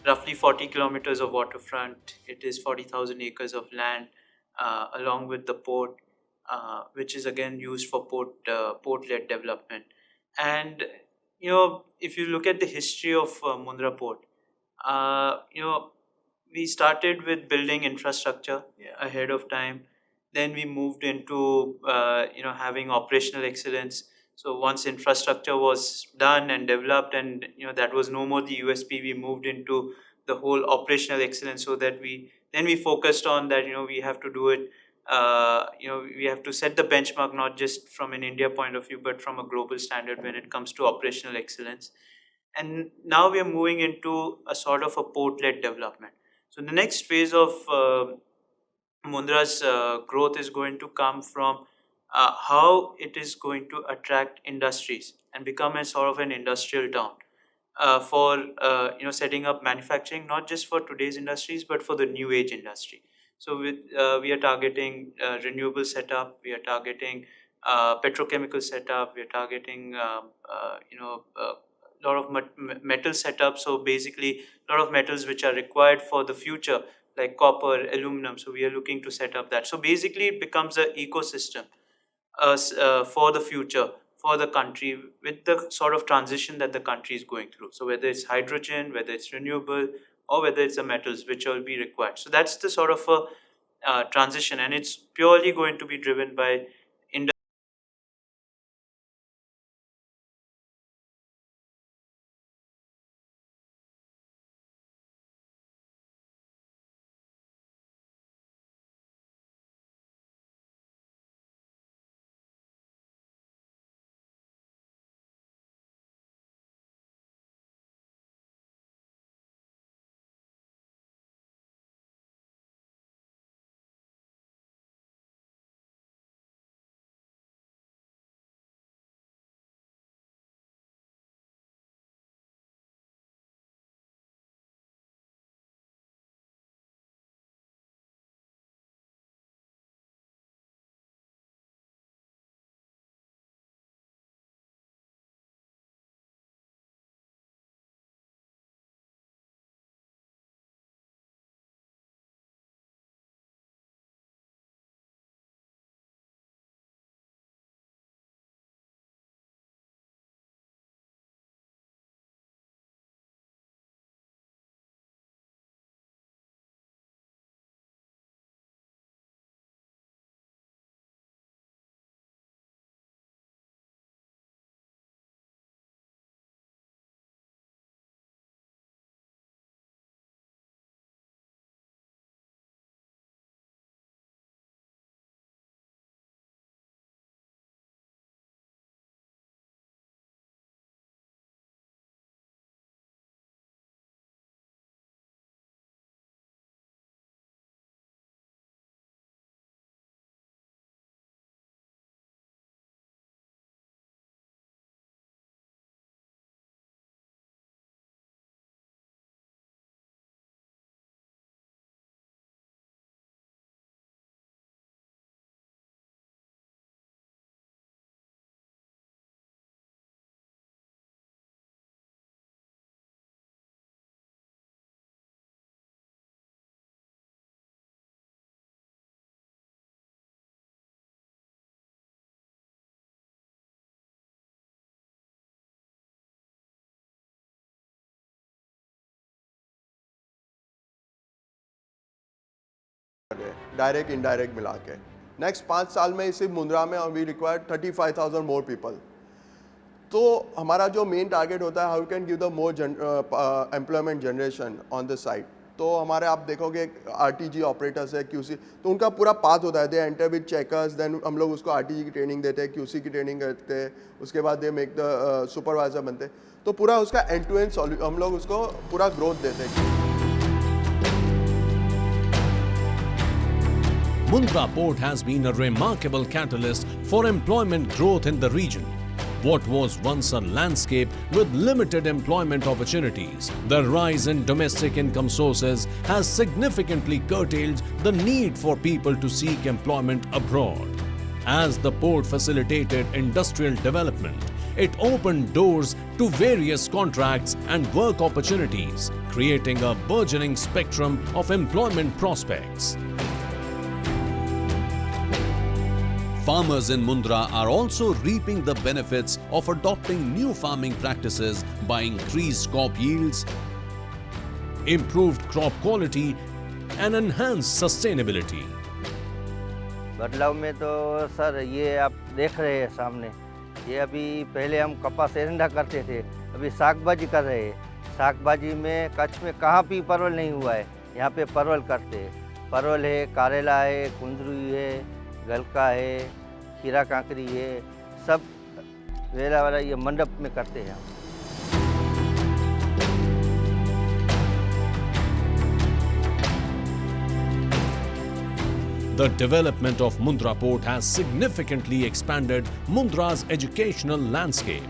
roughly 40 kilometers of waterfront. It is 40,000 acres of land, along with the port, which is again used for port-led development. And if you look at the history of Mundra Port, we started with building infrastructure ahead of time. Then we moved into having operational excellence. So once infrastructure was done and developed, and that was no more the USP, we moved into the whole operational excellence. So that we focused on that. We have to do it. We have to set the benchmark not just from an India point of view, but from a global standard when it comes to operational excellence. And now we are moving into a sort of a port-led development. So the next phase of Mundra's growth is going to come from how it is going to attract industries and become a sort of an industrial town for setting up manufacturing, not just for today's industries but for the new age industry. So we are targeting renewable setup, we are targeting petrochemical setup, we are targeting lot of metal setup. So basically, a lot of metals which are required for the future, like copper, aluminum. So we are looking to set up that. So basically, it becomes an ecosystem for the future for the country, with the sort of transition that the country is going through. So whether it's hydrogen, whether it's renewable, or whether it's the metals which will be required. So that's the sort of a transition, and it's purely going to be driven by direct indirect मिला के next 5 साल में सिर्फ मुंद्रा में we require 35,000 more people. तो हमारा जो main target होता है how can give the more employment generation on the site. तो हमारे आप देखोगे आरटीजी ऑपरेटर्स है, क्यूसी, तो उनका पूरा पाथ होता है. They enter with checkers, then हम लोग उसको आरटीजी की ट्रेनिंग देते हैं, क्यूसी की ट्रेनिंग करते हैं, उसके बाद दे मेक द सुपरवाइजर बनते हैं. तो पूरा उसका एंड टू एंड हम लोग उसको पूरा ग्रोथ देते हैं. Mundra Port has been a remarkable catalyst for employment growth in the region. What was once a landscape with limited employment opportunities, the rise in domestic income sources has significantly curtailed the need for people to seek employment abroad. As the port facilitated industrial development, it opened doors to various contracts and work opportunities creating a burgeoning spectrum of employment prospects. Farmers in Mundra are also reaping the benefits of adopting new farming practices by increased crop yields, improved crop quality, and enhanced sustainability. बदलाव में तो sir ये आप देख रहे हैं सामने, ये अभी पहले हम कपास एरंडा करते थे, अभी सागबाजी कर रहे हैं। सागबाजी में कच्छ में कहाँ भी परवल नहीं हुआ है, यहाँ पे परवल करते हैं। परवल है, करेला है, कुंदरू है, गलका है, खीरा काकड़ी है, सब वेला वाला ये मंडप में करते हैं हम। The development of Mundra Port has significantly expanded Mundra's educational landscape.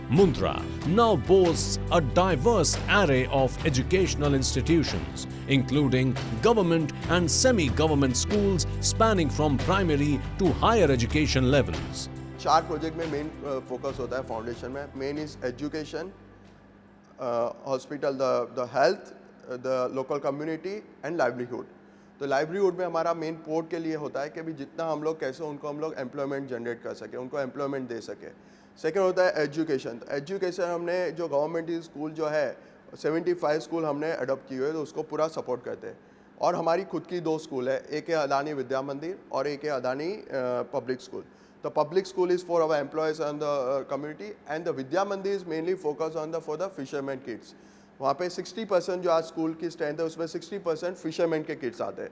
Mundra now boasts a diverse array of educational institutions, including government and semi-government schools spanning from primary to higher education levels. 4 project में main focus होता है foundation में। Main is education, hospital, the health, the local community and livelihood. तो livelihood में हमारा main port के लिए होता है कि भी जितना हम लोग कैसे उनको हम लोग एम्प्लॉयमेंट जनरेट कर सके, उनको एम्प्लॉयमेंट दे सके। सेकेंड होता है एजुकेशन। तो एजुकेशन हमने जो गवर्नमेंट स्कूल जो है 75 स्कूल हमने अडोप्ट किए हुए, तो उसको पूरा सपोर्ट करते हैं। और हमारी खुद की 2 स्कूल है, एक है अदानी विद्या मंदिर और एक है Adani public school. The public school is for our employees and the community, and the Vidya Mandir is mainly focused on for the fishermen kids. वहाँ पे 60% जो आज स्कूल की स्ट्रेंथ है उसमें 60% फिशरमैन के किड्स आते हैं,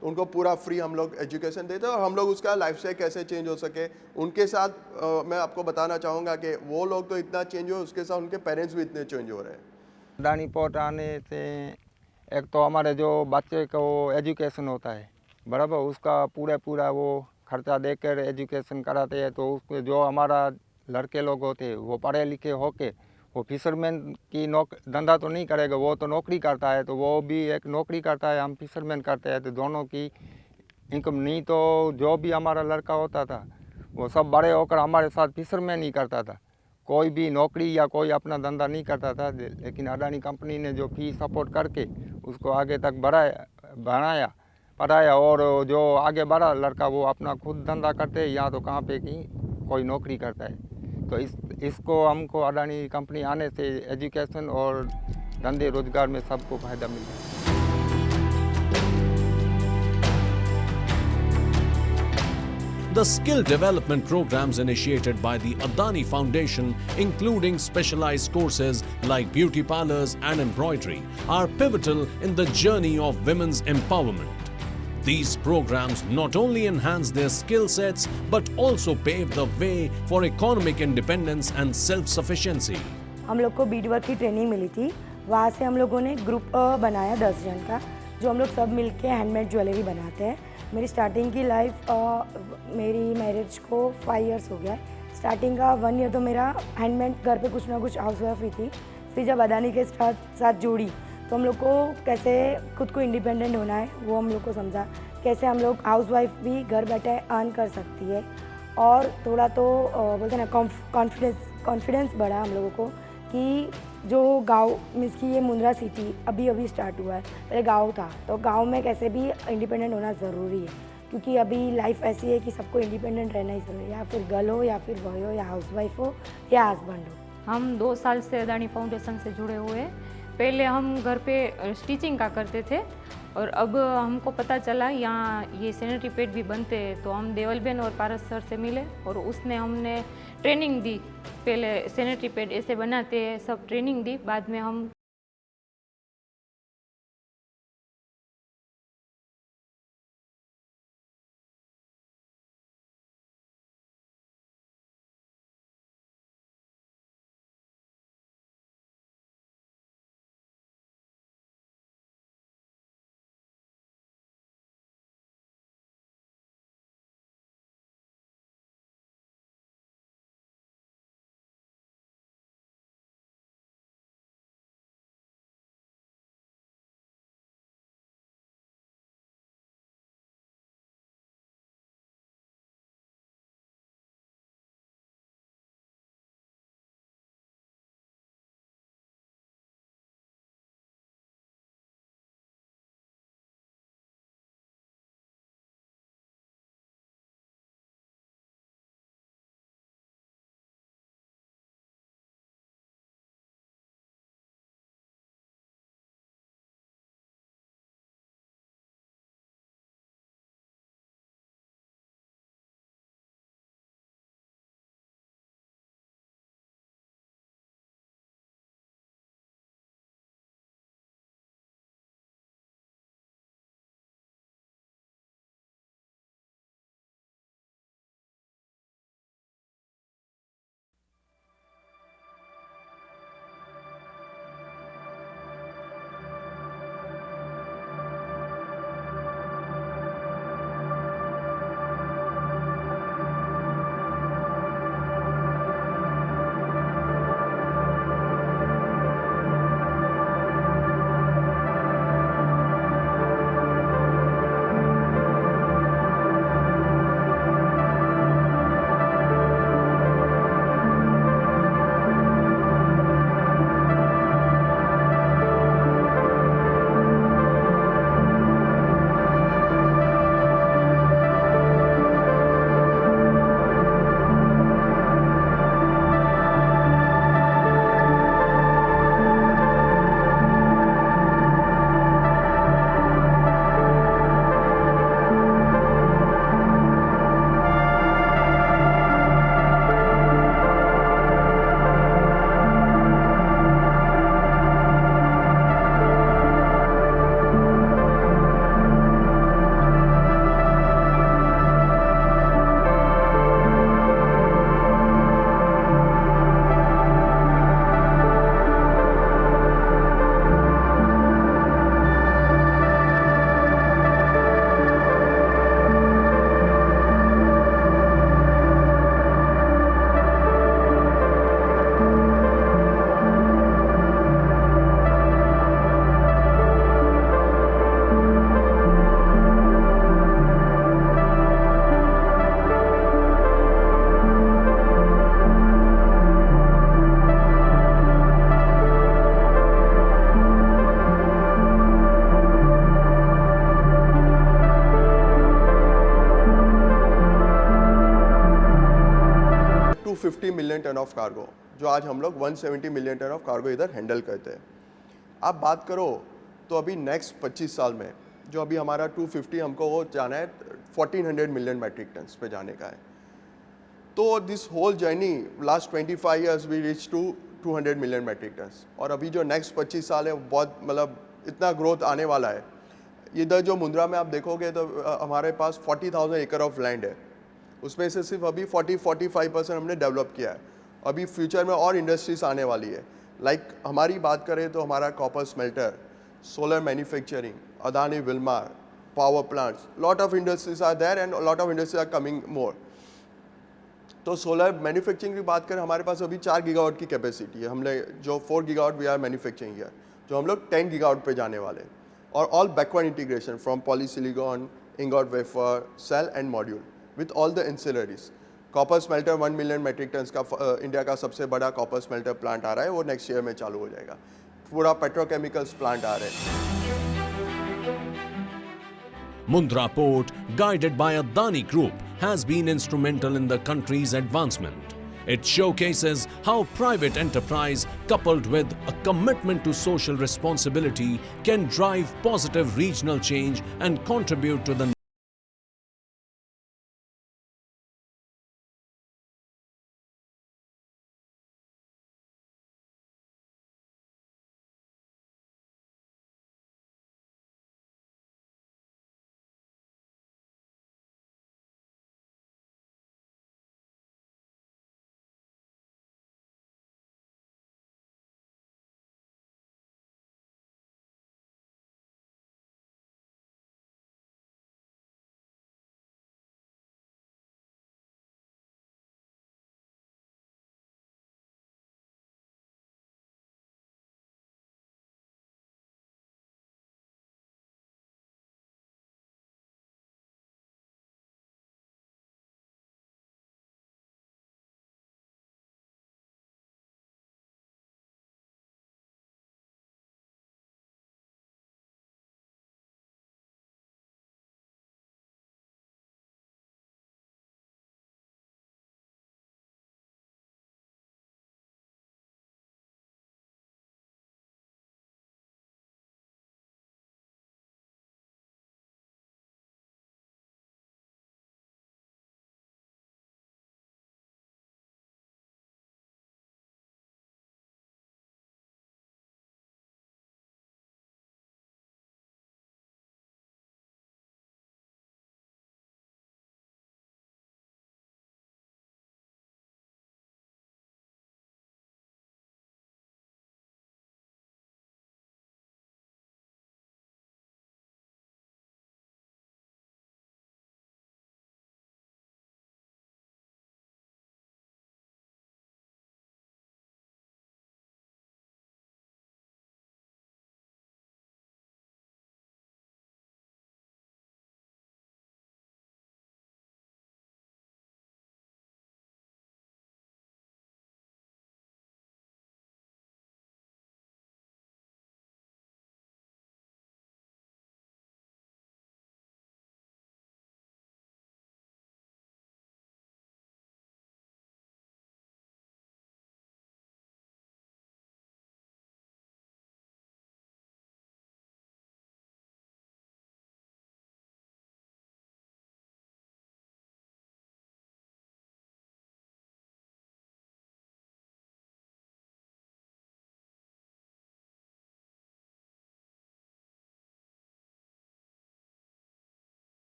तो उनको पूरा फ्री हम लोग एजुकेशन देते हैं। और हम लोग उसका लाइफ स्टाइल कैसे चेंज हो सके उनके साथ मैं आपको बताना चाहूँगा कि वो लोग तो इतना चेंज हुए, उसके साथ उनके पेरेंट्स भी इतने चेंज हो रहे हैं। अडानी पोर्ट आने से एक तो हमारे जो बच्चे को एजुकेशन होता है बराबर, उसका पूरा वो खर्चा देकर एजुकेशन कराते हैं। तो उसको जो हमारा लड़के लोग होते हैं वो पढ़े लिखे होके वो फिशरमैन की धंधा तो नहीं करेगा, वो तो नौकरी करता है, तो वो भी एक नौकरी करता है, हम फिशरमैन करते हैं, तो दोनों की इनकम। नहीं तो जो भी हमारा लड़का होता था वो सब बड़े होकर हमारे साथ फिशरमैन ही करता था, कोई भी नौकरी या कोई अपना धंधा नहीं करता था। लेकिन अडानी कंपनी ने जो फी सपोर्ट करके उसको आगे तक बढ़ाया पढ़ाया, और जो आगे बढ़ा लड़का वो अपना खुद धंधा करते हैं या तो कहाँ पे कहीं कोई नौकरी करता है। तो इसको हमको अडानी कंपनी आने से एजुकेशन और धंधे रोजगार में सबको फायदा मिल रहा है। The skill development programs initiated by the Adani Foundation, including specialized courses like beauty parlors and embroidery, are pivotal in the journey of women's empowerment. These programs not only enhance their skill sets but also pave the way for economic independence and self-sufficiency. हम लोग को Beed work की training मिली थी, वहाँ से हम लोगों ने ग्रुप बनाया 10 जन का, जो हम लोग सब मिलके हैंडमेड ज्वेलरी बनाते हैं। मेरी स्टार्टिंग की लाइफ, मेरी मैरिज को 5 इयर्स हो गया है। स्टार्टिंग का 1 ईयर तो मेरा हैंडमेड घर पे कुछ ना कुछ हाउसवाइफ ही थी। फिर जब अडानी के साथ जुड़ी तो हम लोग को कैसे खुद को इंडिपेंडेंट होना है वो हम लोग को समझा, कैसे हम लोग हाउसवाइफ भी घर बैठे अर्न कर सकती है। और थोड़ा तो बोलते हैं ना कॉन्फिडेंस बढ़ा हम लोगों को कि जो गांव मीन्स कि ये मुंद्रा सिटी अभी स्टार्ट हुआ है, पहले गांव था, तो गांव में कैसे भी इंडिपेंडेंट होना ज़रूरी है, क्योंकि अभी लाइफ ऐसी है कि सबको इंडिपेंडेंट रहना ही ज़रूरी है, या फिर गर्ल हो या फिर बॉय हो या हाउसवाइफ हो या हस्बैंड हो। हम 2 साल से अडानी फाउंडेशन से जुड़े हुए हैं। पहले हम घर पे स्टिचिंग का करते थे और अब हमको पता चला यहाँ ये सैनिटरी पैड भी बनते हैं, तो हम देवलबेन और पारस सर से मिले और उसने हमने ट्रेनिंग दी। पहले सैनिटरी पैड ऐसे बनाते हैं सब ट्रेनिंग दी, बाद में हम 250 मिलियन टन ऑफ कार्गो, जो आज हम लोग 170 मिलियन टन ऑफ कार्गो इधर हैंडल करते हैं। आप बात करो तो अभी नेक्स्ट 25 साल में जो अभी हमारा 250 हमको वो जाना है 1400 मिलियन मैट्रिक टन्स पे जाने का है। तो this whole journey last 25 years we reach to 200 million metric tons, और अभी जो नेक्स्ट 25 साल है वो बहुत मतलब इतना ग्रोथ आने वाला है। इधर जो मुंद्रा में आप देखोगे तो हमारे पास 40,000 एकड़ ऑफ लैंड है, उसमें से सिर्फ अभी 40-45% हमने डेवलप किया है। अभी फ्यूचर में और इंडस्ट्रीज आने वाली है। लाइक हमारी बात करें तो हमारा copper smelter, solar manufacturing, Adani Wilmar, power plants, lot of industries are there and lot of industries are coming more. तो सोलर मैन्युफैक्चरिंग की बात करें, हमारे पास अभी 4 गीगावाट की कैपेसिटी है। हमने जो 4 gigawatt we are manufacturing here, जो हम लोग 10 गीगावाट पे जाने वाले हैं, और all backward integration from polysilicon, ingot wafer, cell and module with all the ancillaries. Copper smelter 1 million metric tons का इंडिया का सबसे बड़ा कॉपर स्मेल्टर प्लांट आ रहा है, वो नेक्स्ट ईयर में चालू हो जाएगा। पूरा पेट्रोकेमिकल्स प्लांट आ रहे हैं। Mundra Port, guided by Adani Group, has been instrumental in the country's advancement. It showcases how private enterprise, coupled with a commitment to social responsibility, can drive positive regional change and contribute to the